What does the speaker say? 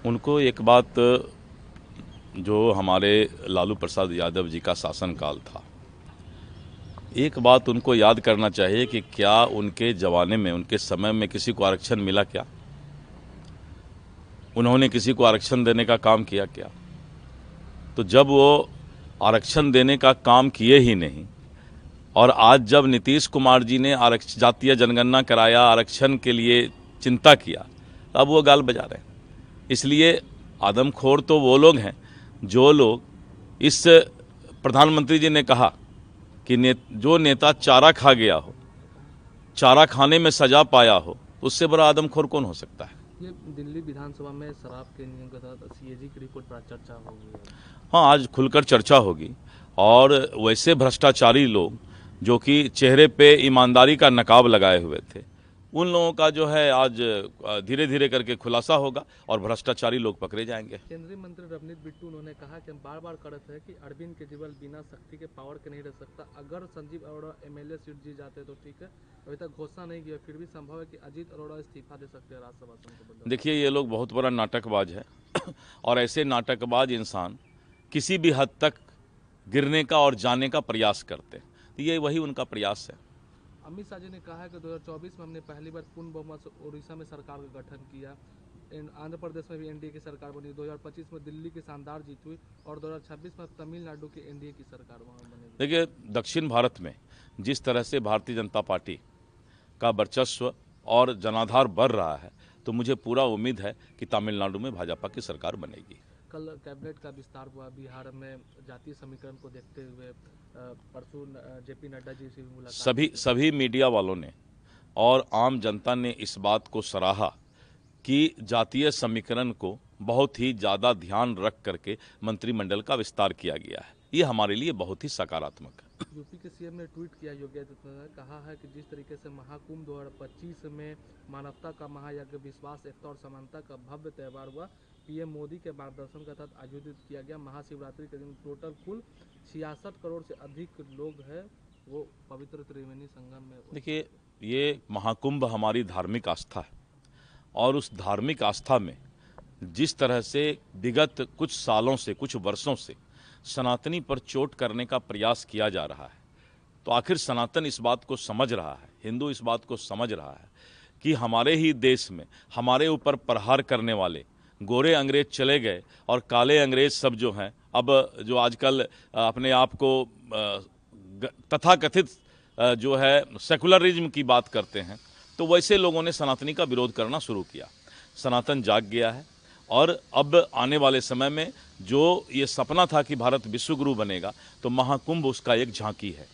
उनको एक बात, जो हमारे लालू प्रसाद यादव जी का शासनकाल था, एक बात उनको याद करना चाहिए कि क्या उनके जमाने में, उनके समय में किसी को आरक्षण मिला क्या? उन्होंने किसी को आरक्षण देने का काम किया क्या? तो जब वो आरक्षण देने का काम किए ही नहीं, और आज जब नीतीश कुमार जी ने आरक्षण, जातीय जनगणना कराया, आरक्षण के लिए चिंता किया, अब वो गाल बजा रहे हैं। इसलिए आदमखोर तो वो लोग हैं जो लोग, इस प्रधानमंत्री जी ने कहा कि जो नेता चारा खा गया हो, चारा खाने में सजा पाया हो, उससे बड़ा आदमखोर कौन हो सकता है? ये दिल्ली विधानसभा में शराब के नियम के तहत सीएजी की रिपोर्ट पर चर्चा होगी। हाँ, आज खुलकर चर्चा होगी। और वैसे भ्रष्टाचारी लोग जो कि चेहरे पे ईमानदारी का नकाब लगाए हुए थे, उन लोगों का जो है आज धीरे धीरे करके खुलासा होगा और भ्रष्टाचारी लोग पकड़े जाएंगे। केंद्रीय मंत्री रवनीत बिट्टू उन्होंने कहा कि हम बार बार कहते हैं कि अरविंद केजरीवाल बिना शक्ति के पावर के नहीं रह सकता। अगर संजीव अरोड़ा एमएलए सीट जीत जाते तो ठीक है, अभी तक घोषणा नहीं किया, फिर भी संभव है कि अजीत अरोड़ा इस्तीफा दे सकते हैं राज्यसभा से। देखिए, ये लोग बहुत बड़ा नाटकबाज है और ऐसे नाटकबाज इंसान किसी भी हद तक गिरने का और जाने का प्रयास करते हैं, तो ये वही उनका प्रयास है। अमित शाह जी ने कहा है कि 2024 में हमने पहली बार पूर्ण बहुमत से उड़ीसा में सरकार का गठन किया। आंध्र प्रदेश में भी एनडीए की सरकार बनी। 2025 में दिल्ली की शानदार जीत हुई और 2026 में तमिलनाडु की एनडीए की सरकार वहां बनेगी। देखिए, दक्षिण भारत में जिस तरह से भारतीय जनता पार्टी का वर्चस्व और जनाधार बढ़ रहा है, तो मुझे पूरा उम्मीद है कि तमिलनाडु में भाजपा की सरकार बनेगी। कल कैबिनेट का विस्तार हुआ बिहार में जातीय समीकरण को देखते हुए। परसों जेपी नड्डा जी से भी मुलाकात। सभी मीडिया वालों ने और आम जनता ने इस बात को सराहा कि जातीय समीकरण को बहुत ही ज़्यादा ध्यान रख करके मंत्रिमंडल का विस्तार किया गया है। ये हमारे लिए बहुत ही सकारात्मक है। यूपी के सीएम ने ट्वीट किया, योगी आदित्यनाथ ने कहा है कि जिस तरीके से महाकुंभ 2025 में मानवता का महायज्ञ, विश्वास, एकता और समानता का भव्य त्यौहार हुआ, पीएम मोदी के मार्गदर्शन के तहत आयोजित किया गया। महाशिवरात्रि के दिन टोटल कुल 66 करोड़ से अधिक लोग हैं वो पवित्र त्रिवेणी संगम में। देखिए, ये महाकुंभ हमारी धार्मिक आस्था है और उस धार्मिक आस्था में जिस तरह से विगत कुछ सालों से, कुछ वर्षों से सनातनी पर चोट करने का प्रयास किया जा रहा है, तो आखिर सनातन इस बात को समझ रहा है, हिंदू इस बात को समझ रहा है कि हमारे ही देश में हमारे ऊपर प्रहार करने वाले गोरे अंग्रेज चले गए और काले अंग्रेज सब जो हैं, अब जो आजकल अपने आप को तथाकथित जो है सेकुलरिज्म की बात करते हैं, तो वैसे लोगों ने सनातनी का विरोध करना शुरू किया। सनातन जाग गया है और अब आने वाले समय में जो ये सपना था कि भारत विश्व गुरु बनेगा, तो महाकुंभ उसका एक झांकी है।